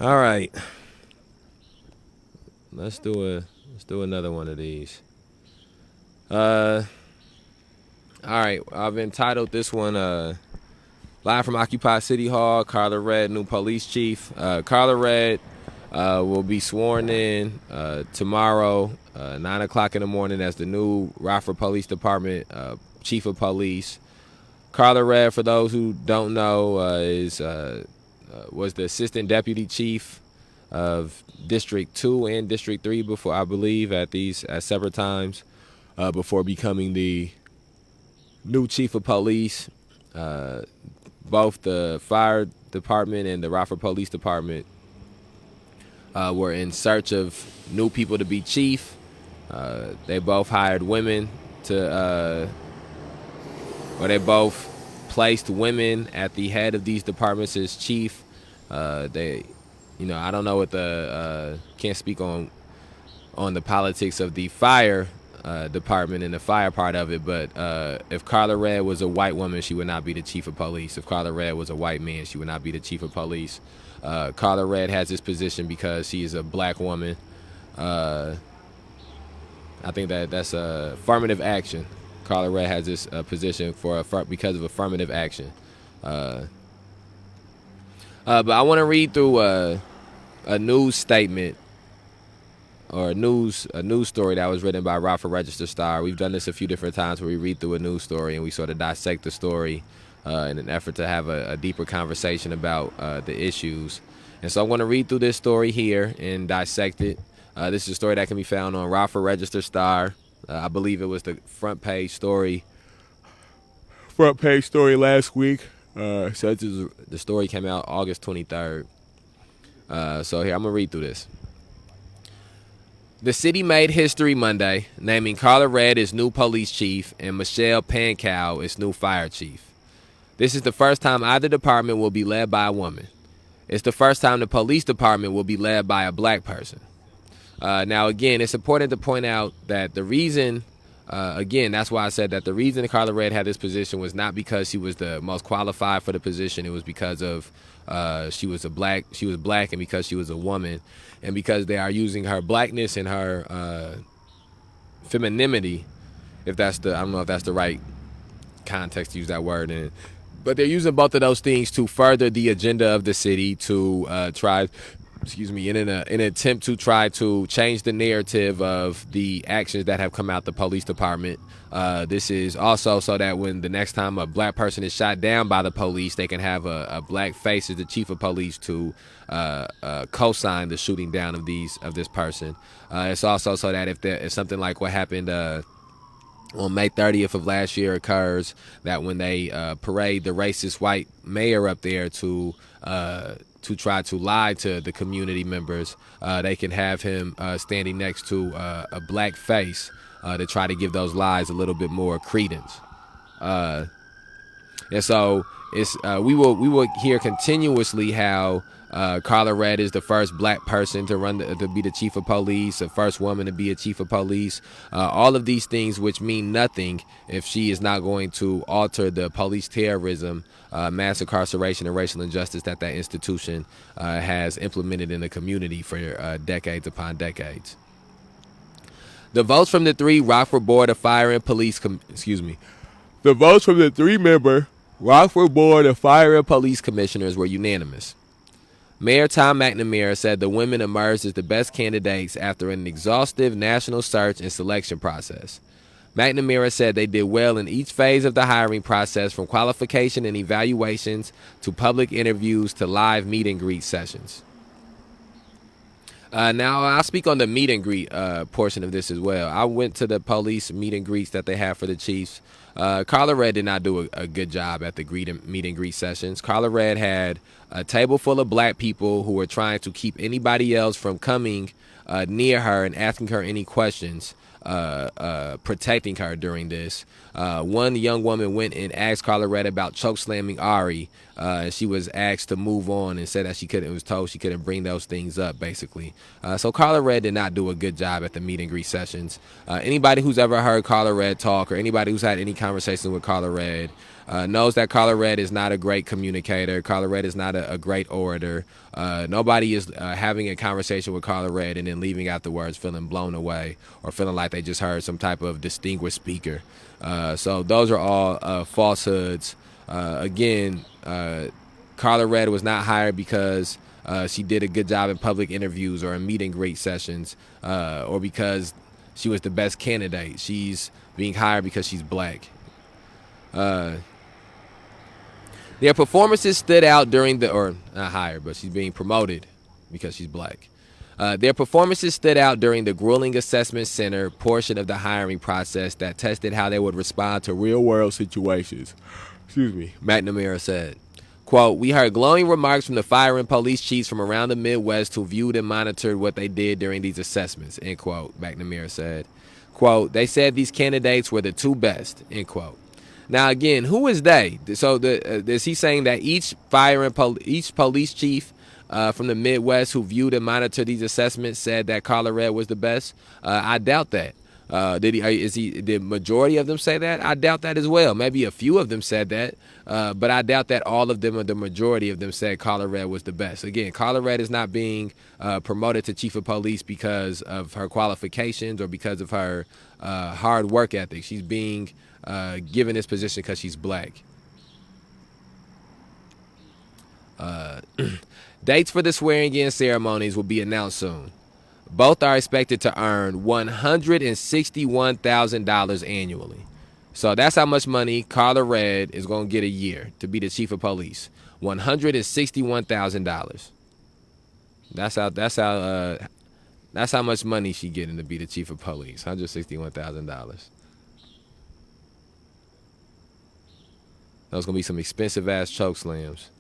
All right, let's do another one of these. Uh, all right, I've entitled this one "Live from Occupy City Hall." Carla Red, new police chief. Carla Red will be sworn in tomorrow, 9 o'clock in the morning, as the new Rockford Police Department chief of police. Carla Red, for those who don't know, was the assistant deputy chief of District 2 and District 3 before, I believe, at separate times, before becoming the new chief of police. Uh, Both the fire department and the Rockford Police Department were in search of new people to be chief. They both hired women or they both placed women at the head of these departments as chief. I don't know what can't speak on the politics of the fire department and the fire part of it, but if Carla Red was a white woman, she would not be the chief of police. If Carla Red was a white man, she would not be the chief of police. Carla Red has this position because she is a black woman. I think that's affirmative action. Carla Red has this position because of affirmative action. But I want to read through a news statement or a news story that was written by Rockford Register Star. We've done this a few different times where we read through a news story and we sort of dissect the story in an effort to have a deeper conversation about the issues. And so I'm going to read through this story here and dissect it. This is a story that can be found on Rockford Register Star. I believe it was the front page story last week. So the story came out August 23rd. So here, I'm going to read through this. The city made history Monday, naming Carla Red its new police chief and Michelle Pankow its new fire chief. This is the first time either department will be led by a woman. It's the first time the police department will be led by a black person. Now, again, it's important to point out that the reason, that's why I said that the reason Carla Red had this position was not because she was the most qualified for the position. It was because of she was black, and because she was a woman, and because they are using her blackness and her femininity, I don't know if that's the right context to use that word in, but they're using both of those things to further the agenda of the city to in an attempt to try to change the narrative of the actions that have come out the police department. This is also so that when the next time a black person is shot down by the police, they can have a black face as the chief of police to co-sign the shooting down of this person. It's also so that if something like what happened on May 30th of last year occurs, that when they parade the racist white mayor up there to try to lie to the community members, they can have him standing next to a black face to try to give those lies a little bit more credence. And so we will hear continuously how Carla Red is the first black person to be the chief of police, the first woman to be a chief of police. All of these things which mean nothing if she is not going to alter the police terrorism, mass incarceration, and racial injustice that institution has implemented in the community for decades upon decades. The votes from the three Rockford Board of Fire and Police, the votes from the three-member Rockford Board of Fire and Police Commissioners were unanimous. Mayor Tom McNamara said the women emerged as the best candidates after an exhaustive national search and selection process. McNamara said they did well in each phase of the hiring process, from qualification and evaluations to public interviews to live meet and greet sessions. Now, I'll speak on the meet and greet portion of this as well. I went to the police meet and greets that they have for the chiefs. Carla Red did not do a good job at the meet and greet sessions. Carla Red had a table full of black people who were trying to keep anybody else from coming near her and asking her any questions protecting her during this. One young woman went and asked Carla Red about choke slamming Ari. She was asked to move on and said that she couldn't. Was told she couldn't bring those things up, basically. So Carla Red did not do a good job at the meet and greet sessions. Anybody who's ever heard Carla Red talk, or anybody who's had any conversations with Carla Red, knows that Carla Red is not a great communicator. Carla Red is not a great orator. Nobody is having a conversation with Carla Red and then leaving afterwards feeling blown away or feeling like they just heard some type of distinguished speaker. So those are all falsehoods. Again, Carla Red was not hired because she did a good job in public interviews or in meet and greet sessions, or because she was the best candidate. She's being hired because she's black. Their performances stood out during or not hired, but she's being promoted because she's black. Their performances stood out during the grueling assessment center portion of the hiring process that tested how they would respond to real-world situations. Excuse me, McNamara said. Quote, we heard glowing remarks from the fire and police chiefs from around the Midwest who viewed and monitored what they did during these assessments, end quote, McNamara said. Quote, they said these candidates were the two best, end quote. Now, again, who is they? So is he saying that each fire and each police chief from the Midwest who viewed and monitored these assessments said that Carla Red was the best? I doubt that. Did the majority of them say that? I doubt that as well. Maybe a few of them said that, but I doubt that all of them or the majority of them said Carla Red was the best. Again, Carla Red is not being promoted to chief of police because of her qualifications or because of her hard work ethic. She's being given this position because she's black. Dates for the swearing-in ceremonies will be announced soon. Both are expected to earn $161,000 annually. So that's how much money Carla Red is going to get a year to be the chief of police. $161,000. That's how much money she getting to be the chief of police. $161,000. Those gonna be some expensive ass choke slams.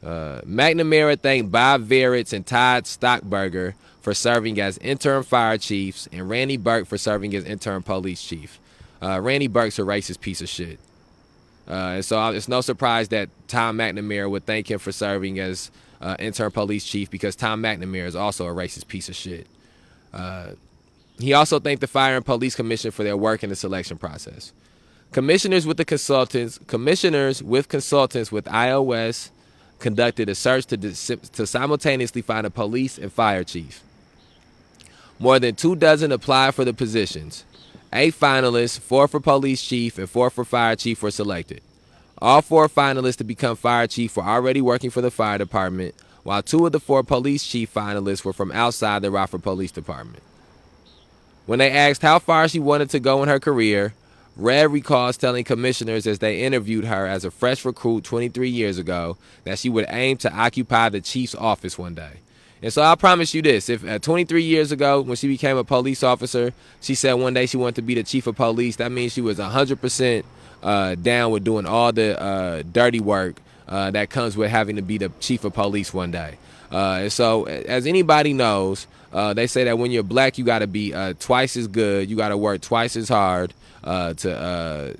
McNamara thanked Bob Veritz and Todd Stockberger for serving as interim fire chiefs and Randy Burke for serving as interim police chief. Randy Burke's a racist piece of shit. And so it's no surprise that Tom McNamara would thank him for serving as interim police chief, because Tom McNamara is also a racist piece of shit. He also thanked the Fire and Police Commission for their work in the selection process. Commissioners with consultants with iOS conducted a search to simultaneously find a police and fire chief. More than 24 applied for the positions. 8 finalists, 4 for police chief and 4 for fire chief, were selected. All 4 finalists to become fire chief were already working for the fire department, while 2 of the 4 police chief finalists were from outside the Rockford Police Department. When they asked how far she wanted to go in her career, Red recalls telling commissioners as they interviewed her as a fresh recruit 23 years ago that she would aim to occupy the chief's office one day. And so I promise you this, if 23 years ago when she became a police officer, she said one day she wanted to be the chief of police, that means she was 100% down with doing all the dirty work that comes with having to be the chief of police one day. And so as anybody knows, they say that when you're black, you got to be twice as good. You got to work twice as hard to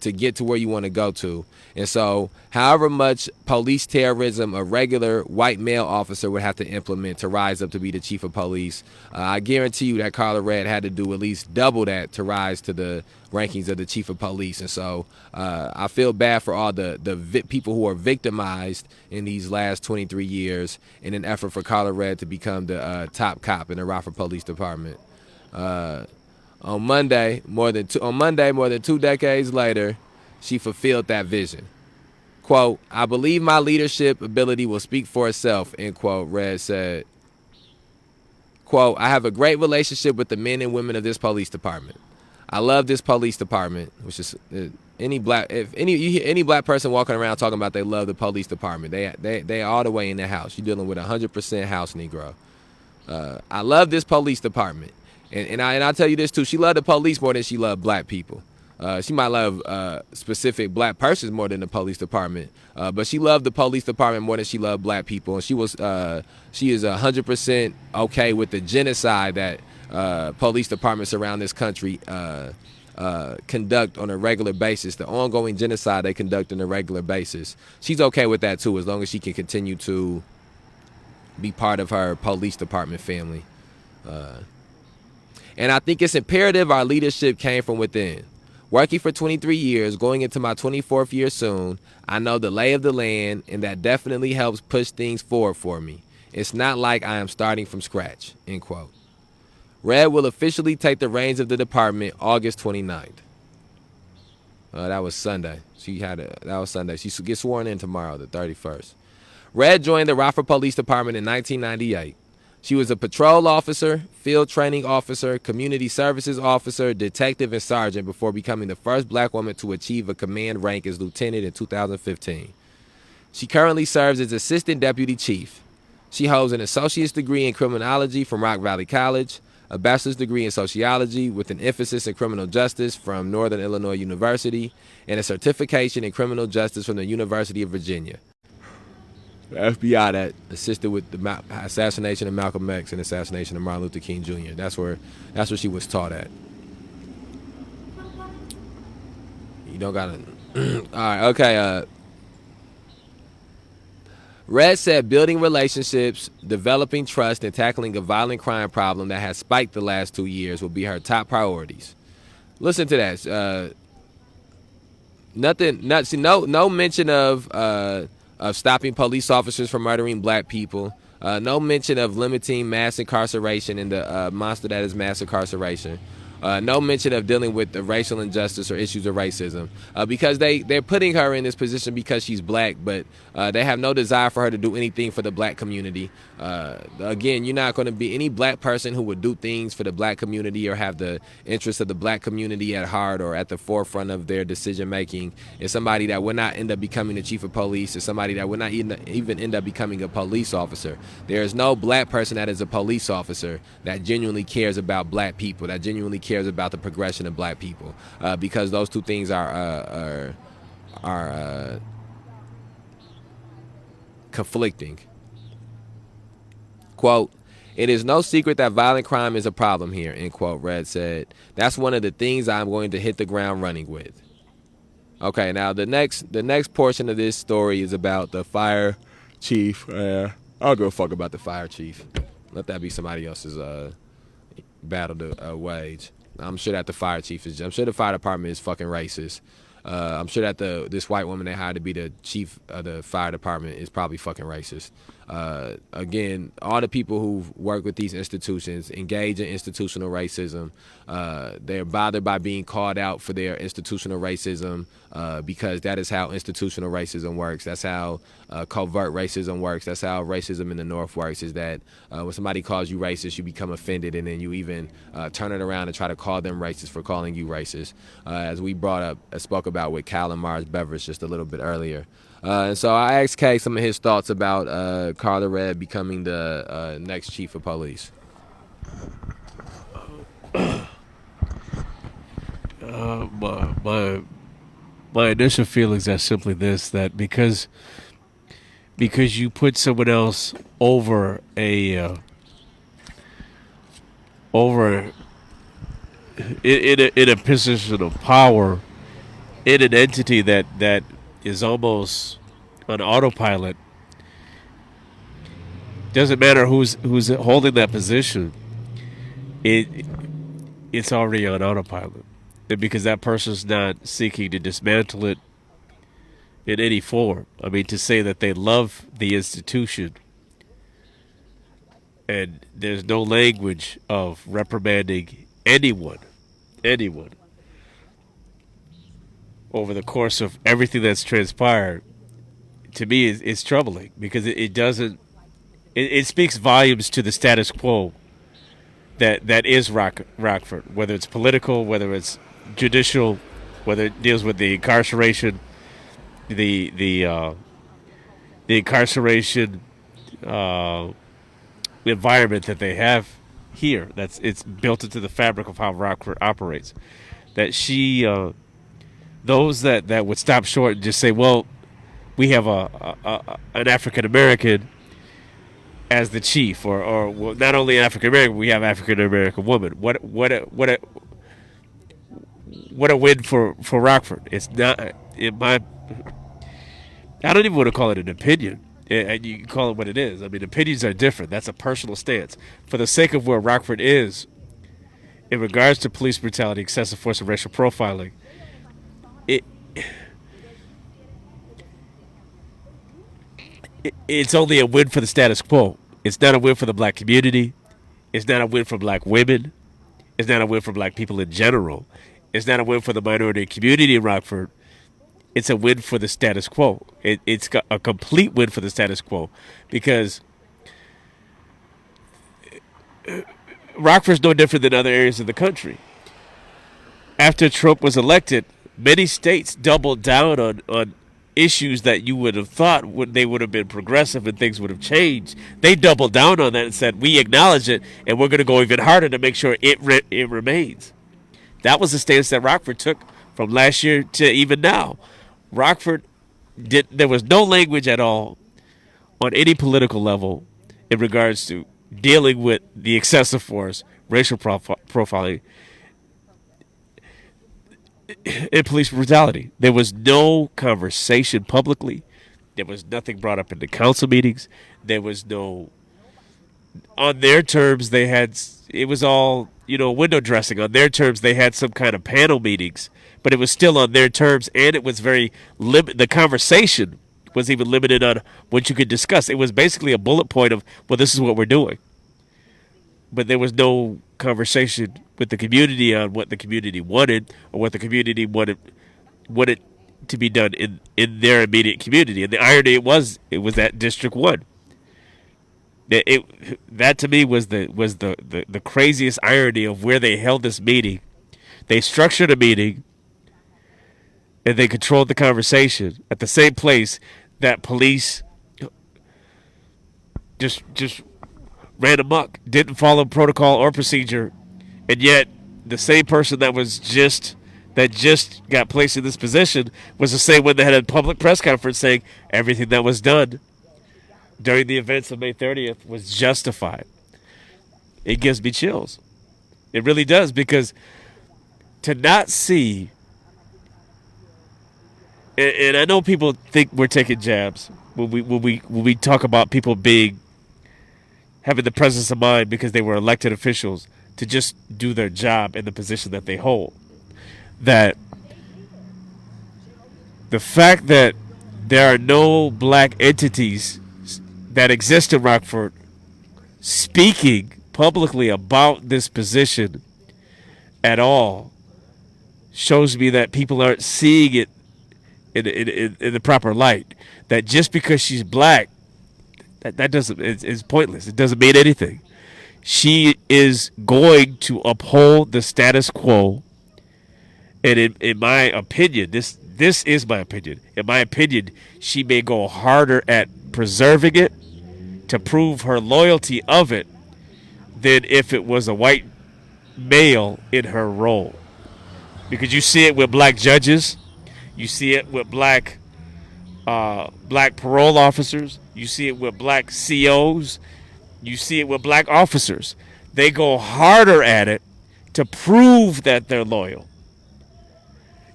get to where you want to go to. And so however much police terrorism a regular white male officer would have to implement to rise up to be the chief of police, I guarantee you that Carla Red had to do at least double that to rise to the rankings of the chief of police. And so I feel bad for all the people who are victimized in these last 23 years in an effort for Carla Red to become the top cop in the Rockford Police Department. On Monday, more than 2 decades later, she fulfilled that vision. Quote, I believe my leadership ability will speak for itself, end quote, Red said. Quote, I have a great relationship with the men and women of this police department. I love this police department, which is any black person walking around talking about they love the police department, they all the way in the house. You're dealing with 100% house Negro. I love this police department. And I'll tell you this too, she loved the police more than she loved black people. She might love specific black persons more than the police department, but she loved the police department more than she loved black people. And she is 100% okay with the genocide that police departments around this country conduct on a regular basis, the ongoing genocide they conduct on a regular basis. She's okay with that too, as long as she can continue to be part of her police department family. And I think it's imperative our leadership came from within. Working for 23 years, going into my 24th year soon, I know the lay of the land, and that definitely helps push things forward for me. It's not like I am starting from scratch, end quote. Red will officially take the reins of the department August 29th. That was Sunday. That was Sunday. She gets sworn in tomorrow, the 31st. Red joined the Rockford Police Department in 1998. She was a patrol officer, field training officer, community services officer, detective, and sergeant before becoming the first black woman to achieve a command rank as lieutenant in 2015. She currently serves as assistant deputy chief. She holds an associate's degree in criminology from Rock Valley College, a bachelor's degree in sociology with an emphasis in criminal justice from Northern Illinois University, and a certification in criminal justice from the University of Virginia. The FBI that assisted with the assassination of Malcolm X and assassination of Martin Luther King Jr. That's where she was taught at. You don't gotta. All right, okay. Red said building relationships, developing trust, and tackling a violent crime problem that has spiked the last 2 years will be her top priorities. Listen to that. No mention of stopping police officers from murdering black people. No mention of limiting mass incarceration and the monster that is mass incarceration. No mention of dealing with the racial injustice or issues of racism, because they're putting her in this position because she's black, but they have no desire for her to do anything for the black community. Again, you're not going to be any black person who would do things for the black community or have the interests of the black community at heart or at the forefront of their decision making is somebody that would not end up becoming the chief of police, or somebody that would not even end up becoming a police officer. There is no black person that is a police officer that genuinely cares about black people, that genuinely cares about the progression of black people, because those two things are conflicting. Quote, "It is no secret that violent crime is a problem here," end quote, Red said. "That's one of the things I'm going to hit the ground running with." Okay, now the next portion of this story is about the fire chief. I don't give a fuck about the fire chief. Let that be somebody else's battle to wage. I'm sure that the fire chief is. I'm sure the fire department is fucking racist. I'm sure that this white woman they hired to be the chief of the fire department is probably fucking racist. Again, all the people who work with these institutions engage in institutional racism. They're bothered by being called out for their institutional racism because that is how institutional racism works. That's how covert racism works. That's how racism in the North works, is that when somebody calls you racist, you become offended, and then you even turn it around and try to call them racist for calling you racist. As we spoke about with Cal and Mars Beveridge just a little bit earlier. And so I asked Kay some of his thoughts about Carla Red becoming the next chief of police. My initial feelings are simply this: that because you put someone else over in a position of power, in an entity that is almost on autopilot. Doesn't matter who's holding that position. It's already on autopilot, and because that person's not seeking to dismantle it in any form. I mean, to say that they love the institution, and there's no language of reprimanding anyone over the course of everything that's transpired, to me is troubling, because it doesn't. It speaks volumes to the status quo that is Rockford, whether it's political, whether it's judicial, whether it deals with the incarceration, the incarceration environment that they have here. It's built into the fabric of how Rockford operates. That she, those that would stop short and just say, well, we have an African American as the chief, or well, not only African American, we have African American woman. What a win for Rockford. It's not in my. I don't even want to call it an opinion. And you can call it what it is. I mean, opinions are different. That's a personal stance. For the sake of where Rockford is, in regards to police brutality, excessive force, and racial profiling, it's only a win for the status quo. It's not a win for the black community. It's not a win for black women. It's not a win for black people in general. It's not a win for the minority community in Rockford. It's a win for the status quo. It's a complete win for the status quo, because Rockford's no different than other areas of the country. After Trump was elected, many states doubled down on issues that you would have thought they would have been progressive and things would have changed. They doubled down on that and said, we acknowledge it, and we're going to go even harder to make sure it remains. That was the stance that Rockford took from last year to even now. Rockford there was no language at all on any political level in regards to dealing with the excessive force, racial profiling, and police brutality. There was no conversation publicly. There was nothing brought up in the council meetings. There was no, on their terms, it was all, window dressing. On their terms, they had some kind of panel meetings, but it was still on their terms, and it was very the conversation was even limited on what you could discuss. It was basically a bullet point of, well, this is what we're doing. But there was no conversation with the community on what the community wanted, or what the community wanted to be done in their immediate community. And the irony it was at District 1. That to me was the craziest irony of where they held this meeting. They structured a meeting, and they controlled the conversation at the same place that police just ran amok, didn't follow protocol or procedure, and yet the same person that just got placed in this position was the same one that had a public press conference saying everything that was done during the events of May 30th was justified. It gives me chills. It really does, because to not see, and I know people think we're taking jabs when we talk about people having the presence of mind because they were elected officials to just do their job in the position that they hold. That the fact that there are no black entities that exist in Rockford speaking publicly about this position at all shows me that people aren't seeing it in the proper light. That just because she's black, that doesn't, it's pointless. It doesn't mean anything. She is going to uphold the status quo, and in my opinion, this is my opinion. In my opinion, she may go harder at preserving it to prove her loyalty of it than if it was a white male in her role. Because you see it with black judges, you see it with black parole officers, you see it with black COs, you see it with black officers. They go harder at it to prove that they're loyal.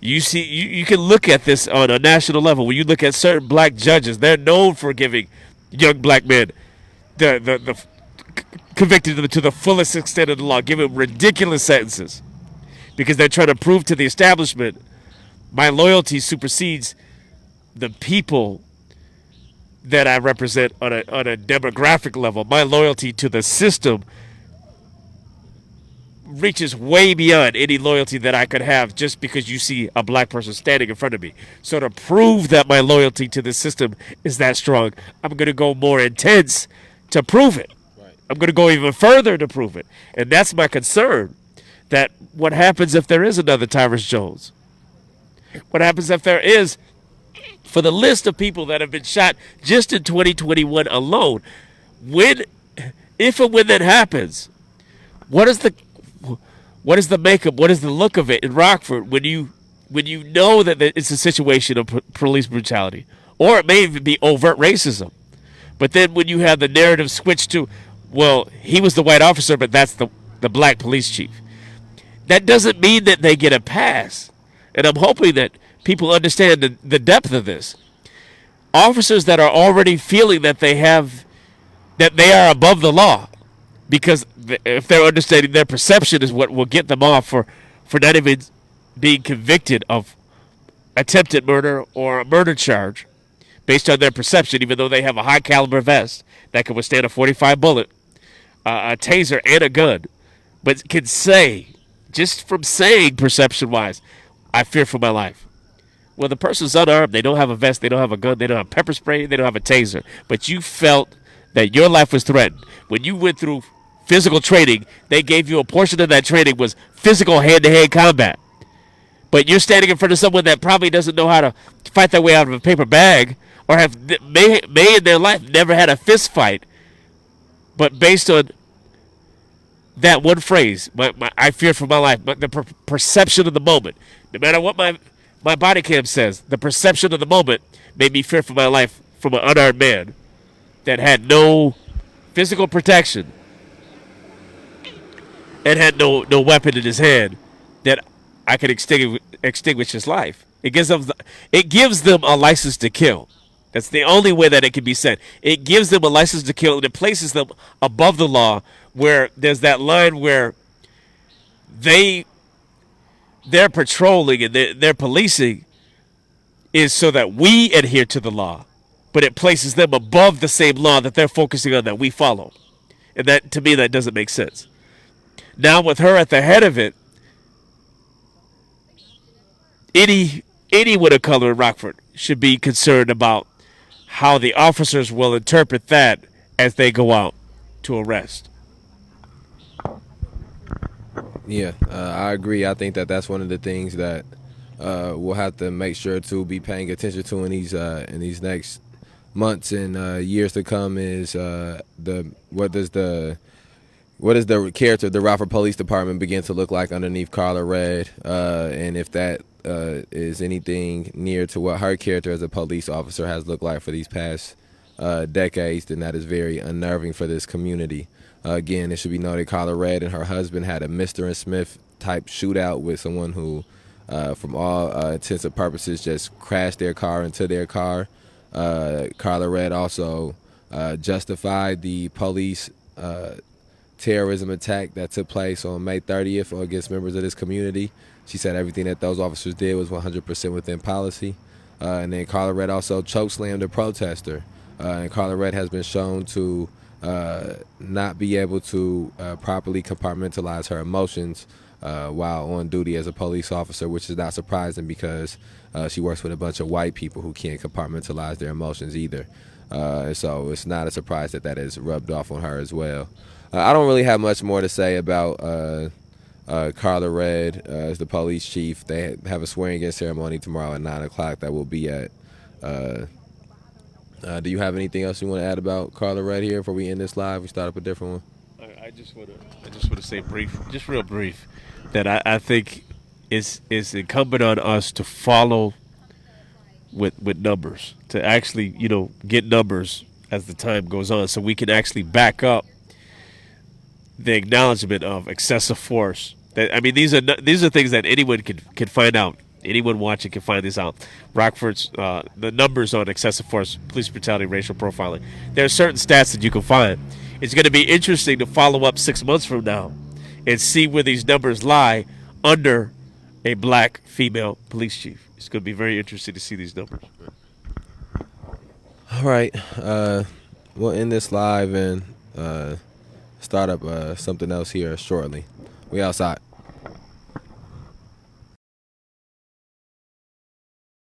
You see, you can look at this on a national level. When you look at certain black judges, they're known for giving young black men the convicting them to the fullest extent of the law, giving ridiculous sentences, because they're trying to prove to the establishment my loyalty supersedes the people that I represent on a demographic level. My loyalty to the system reaches way beyond any loyalty that I could have just because you see a black person standing in front of me. So to prove that my loyalty to the system is that strong, I'm going to go more intense to prove it. Right. I'm going to go even further to prove it. And that's my concern, that what happens if there is another Tyrus Jones? What happens if there is, for the list of people that have been shot just in 2021 alone, if and when that happens, what is the makeup, what is the look of it in Rockford when you know that it's a situation of police brutality? Or it may even be overt racism. But then when you have the narrative switch to, well, he was the white officer, but that's the black police chief. That doesn't mean that they get a pass. And I'm hoping that people understand the depth of this. Officers that are already feeling that they are above the law, because if they're understanding their perception is what will get them off for not even being convicted of attempted murder or a murder charge based on their perception, even though they have a high caliber vest that can withstand a 45 bullet, a taser, and a gun, but can say, just from saying perception wise, I fear for my life. Well, the person's unarmed. They don't have a vest. They don't have a gun. They don't have pepper spray. They don't have a taser. But you felt that your life was threatened. When you went through physical training, they gave you a portion of that training was physical hand-to-hand combat. But you're standing in front of someone that probably doesn't know how to fight their way out of a paper bag, or may in their life never had a fist fight. But based on that one phrase, I fear for my life, but the perception of the moment, no matter what my body cam says, the perception of the moment made me fear for my life from an unarmed man that had no physical protection and had no weapon in his hand that I could extinguish his life. It gives them a license to kill. That's the only way that it can be said. It gives them a license to kill, and it places them above the law, where there's that line where they're patrolling and their policing is so that we adhere to the law, but it places them above the same law that they're focusing on that we follow. And that, to me, that doesn't make sense. Now, with her at the head of it, anyone of color in Rockford should be concerned about how the officers will interpret that as they go out to arrest. Yeah, I agree. I think that that's one of the things that we'll have to make sure to be paying attention to in these next months and years to come is what does the character of the Rockford Police Department begin to look like underneath Carla Red, and if that is anything near to what her character as a police officer has looked like for these past decades, then that is very unnerving for this community. Again, it should be noted Carla Red and her husband had a Mr. and Smith type shootout with someone who, from all intents and purposes, just crashed their car into their car. Carla Red also justified the police terrorism attack that took place on May 30th against members of this community. She said everything that those officers did was 100% within policy. And then Carla Red also chokeslammed a protester. And Carla Red has been shown to not be able to properly compartmentalize her emotions while on duty as a police officer, which is not surprising because she works with a bunch of white people who can't compartmentalize their emotions either. So it's not a surprise that is rubbed off on her as well. I don't really have much more to say about Carla Red as the police chief. They have a swearing-in ceremony tomorrow at 9 o'clock that will be at do you have anything else you want to add about Carla Red here before we end this live? We start up a different one. I just want to say real brief, that I think it's incumbent on us to follow with numbers, to actually get numbers as the time goes on, so we can actually back up the acknowledgement of excessive force. These are things that anyone can find out. Anyone watching can find this out. Rockford's the numbers on excessive force, police brutality, racial profiling. There are certain stats that you can find. It's going to be interesting to follow up 6 months from now and see where these numbers lie under a black female police chief. It's going to be very interesting to see these numbers. All right, we'll end this live and start up something else here shortly. We outside.